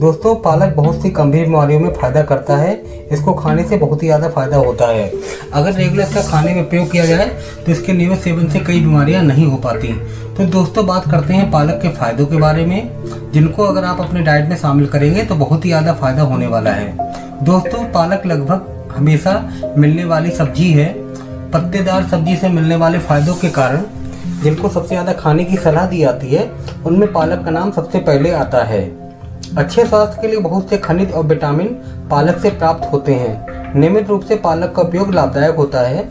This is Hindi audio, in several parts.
दोस्तों पालक बहुत सी गंभीर बीमारियों में फ़ायदा करता है। इसको खाने से बहुत ही ज़्यादा फ़ायदा होता है। अगर रेगुलर इसका खाने में प्रयोग किया जाए तो इसके नियमित सेवन से कई बीमारियां नहीं हो पाती। तो दोस्तों बात करते हैं पालक के फ़ायदों के बारे में, जिनको अगर आप अपने डाइट में शामिल करेंगे तो बहुत ही ज़्यादा फ़ायदा होने वाला है। दोस्तों पालक लगभग हमेशा मिलने वाली सब्जी है। पत्तेदार सब्जी से मिलने वाले फ़ायदों के कारण जिनको सबसे ज़्यादा खाने की सलाह दी जाती है उनमें पालक का नाम सबसे पहले आता है। अच्छे स्वास्थ्य के लिए बहुत से खनिज और विटामिन पालक से प्राप्त होते हैं। नियमित रूप से पालक का उपयोग लाभदायक होता है।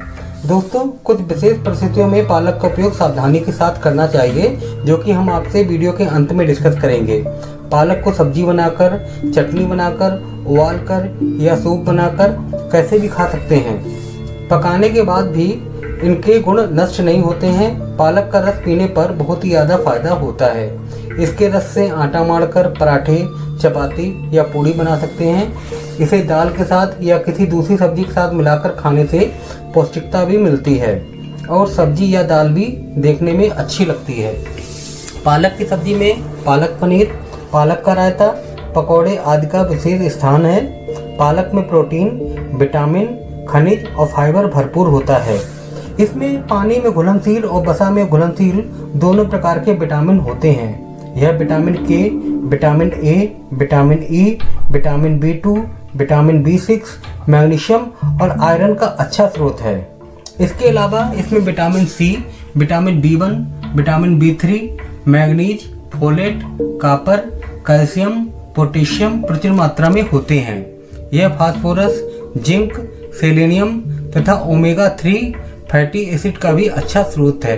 दोस्तों कुछ विशेष परिस्थितियों में पालक का उपयोग सावधानी के साथ करना चाहिए, जो कि हम आपसे वीडियो के अंत में डिस्कस करेंगे। पालक को सब्जी बनाकर, चटनी बनाकर, उबालकर या सूप बनाकर कैसे भी खा सकते हैं। पकाने के बाद भी इनके गुण नष्ट नहीं होते हैं। पालक का रस पीने पर बहुत ही ज़्यादा फायदा होता है। इसके रस से आटा मारकर पराठे, चपाती या पूड़ी बना सकते हैं। इसे दाल के साथ या किसी दूसरी सब्जी के साथ मिलाकर खाने से पौष्टिकता भी मिलती है और सब्जी या दाल भी देखने में अच्छी लगती है। पालक की सब्जी में पालक पनीर, पालक का रायता, पकौड़े आदि का विशेष स्थान है। पालक में प्रोटीन, विटामिन, खनिज और फाइबर भरपूर होता है। इसमें पानी में घुलनशील और वसा में घुलनशील दोनों प्रकार के विटामिन होते हैं। यह vitamin K, vitamin A, vitamin E, vitamin B2, vitamin B6, magnesium और आयरन का अच्छा स्रोत है। इसके अलावा इसमें vitamin C, vitamin B1, vitamin B3, manganese, folate, copper, calcium, potassium प्रचुर मात्रा में होते हैं। यह फास्फोरस, जिंक, सेलेनियम तथा ओमेगा 3 फैटी एसिड का भी अच्छा स्रोत है।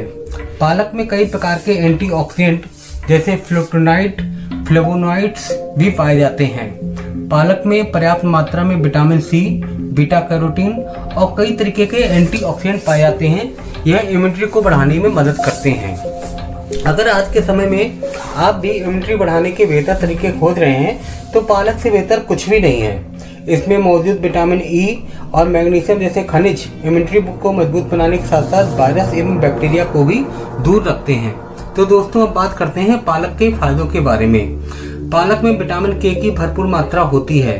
पालक में कई प्रकार के एंटीऑक्सीडेंट जैसे फ्लेवोनॉइड्स भी पाए जाते हैं। पालक में पर्याप्त मात्रा में विटामिन सी, बीटा कैरोटीन और कई तरीके के एंटीऑक्सीडेंट पाए जाते हैं। यह इम्यूनिटी को बढ़ाने में मदद करते हैं। अगर आज के समय में आप भी इम्यूनिटी बढ़ाने के बेहतर तरीके खोज रहे हैं तो पालक से बेहतर कुछ भी नहीं है। इसमें मौजूद विटामिन ई और मैग्नीशियम जैसे खनिज इम्यूनिटी को मजबूत बनाने के साथ साथ वायरस एवं बैक्टीरिया को भी दूर रखते हैं। तो दोस्तों अब बात करते हैं पालक के फायदों के बारे में। पालक में विटामिन के की भरपूर मात्रा होती है।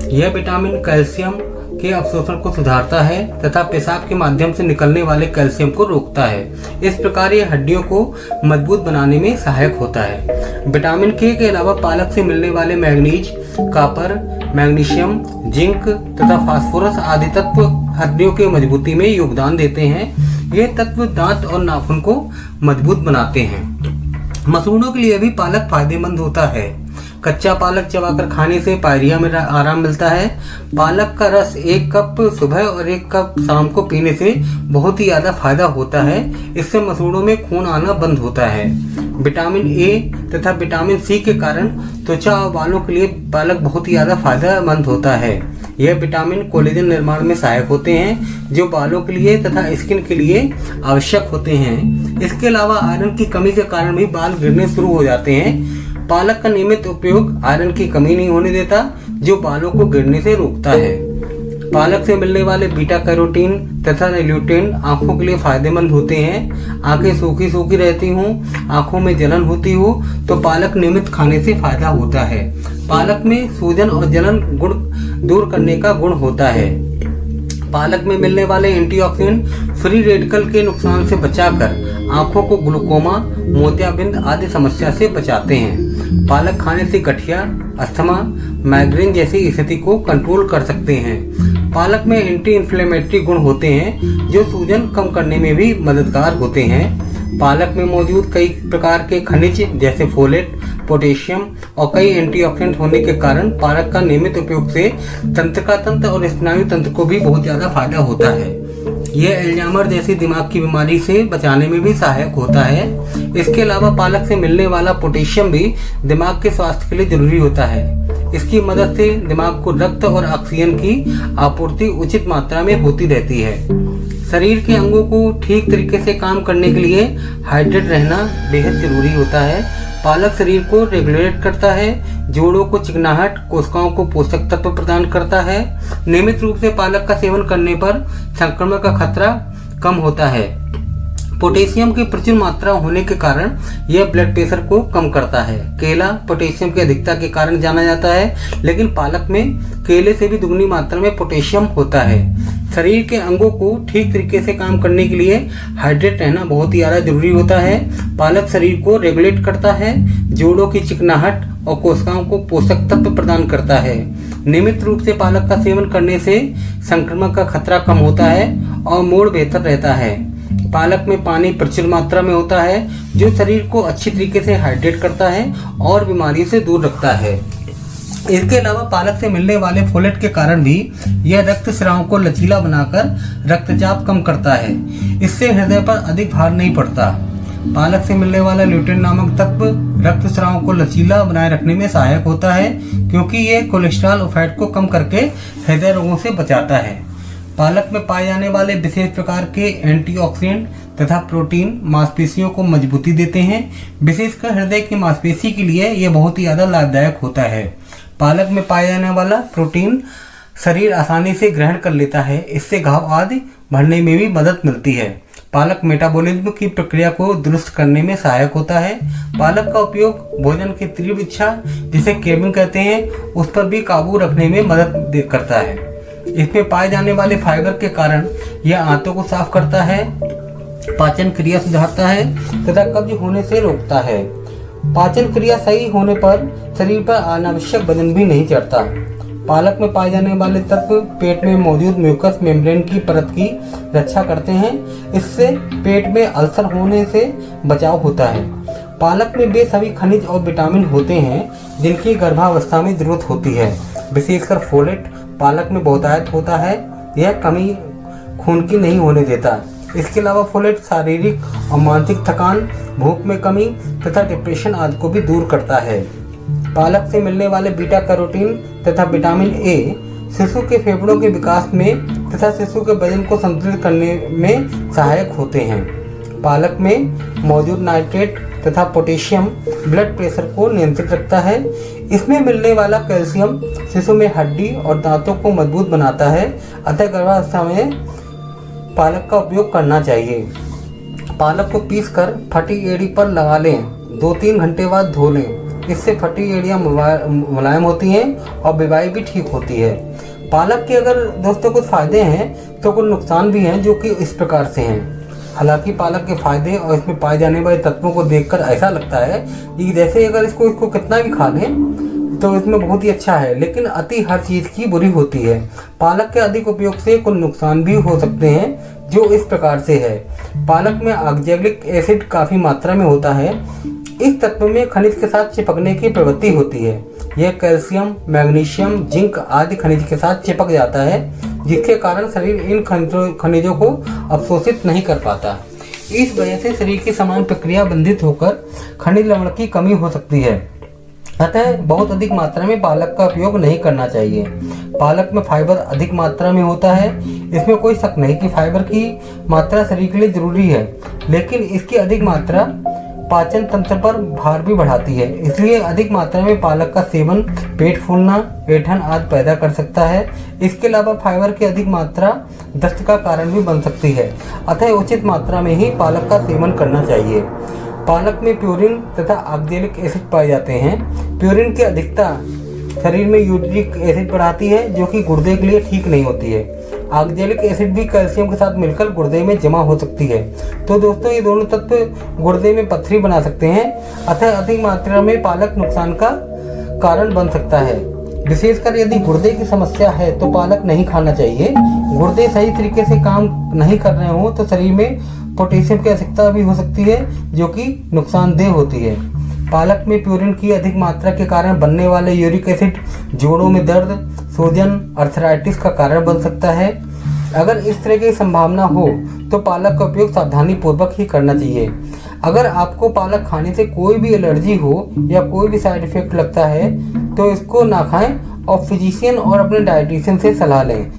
यह विटामिन कैल्शियम के अवशोषण को सुधारता है तथा पेशाब के माध्यम से निकलने वाले कैल्शियम को रोकता है। इस प्रकार यह हड्डियों को मजबूत बनाने में सहायक होता है। विटामिन के अलावा पालक से मिलने वाले मैग्नीज, कॉपर, मैग्नीशियम, जिंक तथा फास्फोरस आदि तत्व हड्डियों के मजबूती में योगदान देते हैं। ये तत्व दांत और नाखून को मजबूत बनाते हैं। मसूड़ों के लिए भी पालक फायदेमंद होता है। कच्चा पालक चबाकर खाने से पायरिया में आराम मिलता है। पालक का रस 1 कप सुबह और 1 कप शाम को पीने से बहुत ही ज्यादा फायदा होता है। इससे मसूड़ों में खून आना बंद होता है। विटामिन ए तथा विटामिन सी के कारण त्वचा और बालों के लिए पालक बहुत ही ज्यादा फायदेमंद होता है। यह विटामिन कोलेजन निर्माण में सहायक होते हैं, जो बालों के लिए तथा स्किन के लिए आवश्यक होते हैं। इसके अलावा आयरन की कमी के कारण भी बाल गिरने शुरू हो जाते हैं। पालक का नियमित उपयोग आयरन की कमी नहीं होने देता, जो बालों को गिरने से रोकता है। पालक से मिलने वाले बीटा कैरोटीन तथा ल्यूटेन आंखों के लिए फायदेमंद होते हैं। आंखें सूखी सूखी रहती हों, आंखों में जलन होती हो तो पालक नियमित खाने से फायदा होता है। पालक में सूजन और जलन गुण दूर करने का गुण होता है। पालक में मिलने वाले एंटीऑक्सीडेंट फ्री रेडिकल के नुकसान से बचाकर आंखों को ग्लूकोमा, मोतियाबिंद आदि समस्या से बचाते हैं। पालक खाने से गठिया, अस्थमा, माइग्रेन जैसी स्थिति को कंट्रोल कर सकते हैं। पालक में एंटी इन्फ्लेमेटरी गुण होते हैं, जो सूजन कम करने में भी मददगार होते हैं। पालक में मौजूद कई प्रकार के खनिज जैसे फोलेट, पोटेशियम और कई एंटीऑक्सीडेंट होने के कारण पालक का नियमित उपयोग से तंत्रिका तंत्र और स्नायु तंत्र को भी बहुत ज्यादा फायदा होता है। यह एल्जाइमर जैसी दिमाग की बीमारी से बचाने में भी सहायक होता है। इसके अलावा पालक से मिलने वाला पोटेशियम भी दिमाग के स्वास्थ्य के लिए जरूरी होता है। इसकी मदद से दिमाग को रक्त और ऑक्सीजन की आपूर्ति उचित मात्रा में होती रहती है। शरीर के अंगों को ठीक तरीके से काम करने के लिए हाइड्रेट रहना बेहद जरूरी होता है। पालक शरीर को रेगुलेट करता है, जोड़ों को चिकनाहट, कोशिकाओं को पोषक तत्व प्रदान करता है। नियमित रूप से पालक का सेवन करने पर संक्रमण का खतरा कम होता है। पोटेशियम की प्रचुर मात्रा होने के कारण यह ब्लड प्रेशर को कम करता है। केला पोटेशियम की अधिकता के कारण जाना जाता है, लेकिन पालक में केले से भी दुगनी मात्रा में पोटेशियम होता है। शरीर के अंगों को ठीक तरीके से काम करने के लिए हाइड्रेट रहना बहुत ही ज्यादा जरूरी होता है। पालक शरीर को रेगुलेट करता है, जोड़ों की चिकनाहट और कोशिकाओं को पोषक तत्व प्रदान करता है। नियमित रूप से पालक का सेवन करने से संक्रमण का खतरा कम होता है और मूड बेहतर रहता है। पालक में पानी प्रचुर मात्रा में होता है, जो शरीर को अच्छी तरीके से हाइड्रेट करता है और बीमारियों से दूर रखता है। इसके अलावा पालक से मिलने वाले फोलेट के कारण भी यह रक्त स्राव को लचीला बनाकर रक्तचाप कम करता है। इससे हृदय पर अधिक भार नहीं पड़ता। पालक से मिलने वाला ल्यूटेन नामक तत्व रक्त स्राव को लचीला बनाए रखने में सहायक होता है, क्योंकि यह कोलेस्ट्रॉल और फैट को कम करके हृदय रोगों से बचाता है। पालक में पाए जाने वाले विशेष प्रकार के एंटीऑक्सीडेंट तथा प्रोटीन मांसपेशियों को मजबूती देते हैं। विशेषकर हृदय की मांसपेशी के लिए यह बहुत ही ज्यादा लाभदायक होता है। पालक में पाया जाने वाला प्रोटीन शरीर आसानी से ग्रहण कर लेता है, इससे घाव आदि भरने में भी मदद मिलती है। पालक मेटाबॉलिज्म की प्रक्रिया को दुरुस्त करने में सहायक होता है। पालक का उपयोग भोजन की तीव्र इच्छा, जिसे क्रेविंग कहते हैं, उस पर भी काबू रखने में मदद करता है। इसमें पाए जाने वाले फाइबर के कारण यह आंतों को साफ करता है, पाचन क्रिया सुधारता है तथा कब्ज होने से रोकता है। पाचन क्रिया सही होने पर शरीर पर अनावश्यक वजन भी नहीं चढ़ता। पालक में पाए जाने वाले तत्व पेट में मौजूद म्यूकस मेम्ब्रेन की परत की रक्षा करते हैं, इससे पेट में अल्सर होने से बचाव होता है। पालक में वे सभी खनिज और विटामिन होते हैं जिनकी गर्भावस्था में जरूरत होती है। विशेषकर फोलेट पालक में बहुतायत होता है, यह कमी खून की नहीं होने देता। इसके अलावा फोलेट शारीरिक और मानसिक थकान, भूख में कमी तथा डिप्रेशन आदि को भी दूर करता है। पालक से मिलने वाले बीटा कैरोटीन तथा विटामिन ए शिशु के फेफड़ों के विकास में तथा शिशु के वजन को संतुलित करने में सहायक होते हैं। पालक में मौजूद नाइट्रेट तथा पोटेशियम ब्लड प्रेशर को नियंत्रित रखता है। इसमें मिलने वाला कैल्शियम शिशु में हड्डी और दांतों को मजबूत बनाता है, अतः गर्भावस्था में पालक का उपयोग करना चाहिए। पालक को पीसकर फटी एड़ी पर लगा लें, 2-3 घंटे बाद धो लें, इससे फटी एड़ियाँ मुलायम होती हैं और बीमारी भी ठीक होती है। पालक के अगर दोस्तों कुछ फायदे हैं तो कुछ नुकसान भी हैं, जो कि इस प्रकार से हैं। हालांकि पालक के फायदे और इसमें पाए जाने वाले तत्वों को देखकर ऐसा लगता है कि जैसे अगर इसको कितना भी खा लें तो इसमें बहुत ही अच्छा है, लेकिन अति हर चीज की बुरी होती है। पालक के अधिक उपयोग से कुछ नुकसान भी हो सकते हैं, जो इस प्रकार से है। पालक में ऑक्जेलिक एसिड काफी मात्रा में होता है। इस तत्व में खनिज के साथ चिपकने की प्रवृत्ति होती है। यह कैल्शियम, मैग्नीशियम, जिंक आदि खनिज के साथ चिपक जाता है, जिसके कारण शरीर इन खनिजों को अवशोषित नहीं कर पाता। इस वजह से शरीर की समान प्रक्रिया बंधित होकर खनिज लवण की कमी हो सकती है। अतः बहुत अधिक मात्रा में पालक का उपयोग नहीं करना चाहिए। पालक में फाइबर अधिक मात्रा में होता है। इसमें कोई शक नहीं कि फाइबर की मात्रा शरीर के लिए जरूरी है, लेकिन इसकी अधिक मात्रा पाचन तंत्र पर भार भी बढ़ाती है। इसलिए अधिक मात्रा में पालक का सेवन पेट फूलना, ऐंठन आदि पैदा कर सकता है। इसके अलावा फाइबर की अधिक मात्रा दस्त का कारण भी बन सकती है। अतः उचित मात्रा में ही पालक का सेवन करना चाहिए। पालक में प्यूरिन तथा ऑक्जेलिक एसिड पाए जाते हैं। प्यूरिन की अधिकता शरीर में यूरिक एसिड बढ़ाती है, जो कि गुर्दे के लिए ठीक नहीं होती है। ऑक्जेलिक एसिड भी कैल्शियम के साथ मिलकर गुर्दे में जमा हो सकती है। तो दोस्तों, ये दोनों तत्व गुर्दे में पत्थरी बना सकते हैं। अतः अधिक मात्रा में पालक नुकसान का कारण बन सकता है। विशेषकर यदि गुर्दे की समस्या है तो पालक नहीं खाना चाहिए। गुर्दे सही तरीके से काम नहीं कर रहे हो तो शरीर में पोटेशियम की आवश्यकता भी हो सकती है, जो कि नुकसानदेह होती है। पालक में प्यूरिन की अधिक मात्रा के कारण बनने वाले यूरिक एसिड जोड़ों में दर्द, सूजन, अर्थराइटिस का कारण बन सकता है। अगर इस तरह की संभावना हो तो पालक का उपयोग सावधानी पूर्वक ही करना चाहिए। अगर आपको पालक खाने से कोई भी एलर्जी हो या कोई भी साइड इफेक्ट लगता है तो इसको ना खाएं और फिजिशियन और अपने डाइटिशियन से सलाह लें।